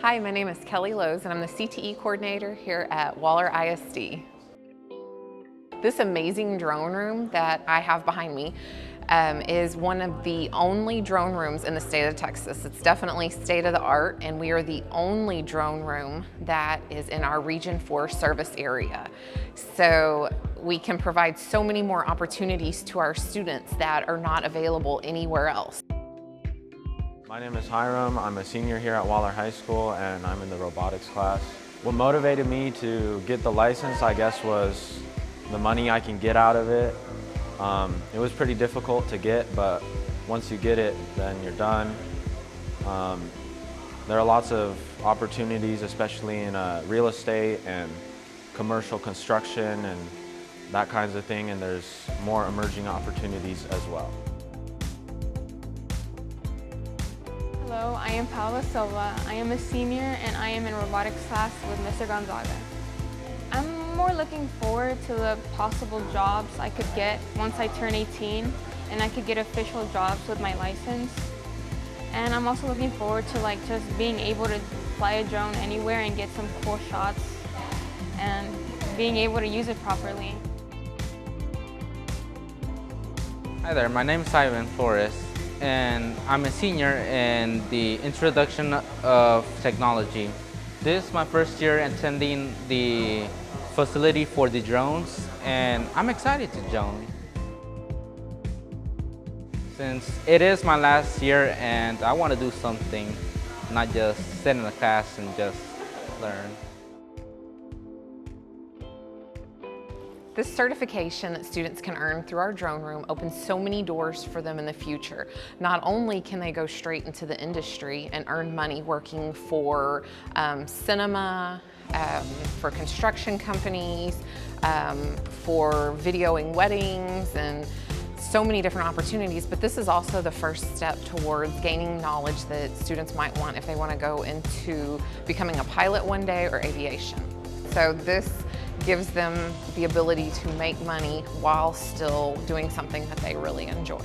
Hi, my name is Kelly Lowe's and I'm the CTE coordinator here at Waller ISD. This amazing drone room that I have behind me is one of the only drone rooms in the state of Texas. It's definitely state of the art, and we are the only drone room that is in our Region 4 service area. So we can provide so many more opportunities to our students that are not available anywhere else. My name is Hiram. I'm a senior here at Waller High School and I'm in the robotics class. What motivated me to get the license, I guess, was the money I can get out of it. It was pretty difficult to get, but once you get it, then you're done. There are lots of opportunities, especially in real estate and commercial construction and that kinds of thing, and there's more emerging opportunities as well. Hello, I am Paula Silva. I am a senior and I am in robotics class with Mr. Gonzaga. I'm more looking forward to the possible jobs I could get once I turn 18 and I could get official jobs with my license. And I'm also looking forward to just being able to fly a drone anywhere and get some cool shots and being able to use it properly. Hi there, my name is Ivan Flores, and I'm a senior in the Introduction of Technology. This is my first year attending the facility for the drones, and I'm excited to join. Since it is my last year and I want to do something, not just sit in a class and just learn. This certification that students can earn through our drone room opens so many doors for them in the future. Not only can they go straight into the industry and earn money working for cinema, for construction companies, for videoing weddings, and so many different opportunities, but this is also the first step towards gaining knowledge that students might want if they want to go into becoming a pilot one day or aviation. So this gives them the ability to make money while still doing something that they really enjoy.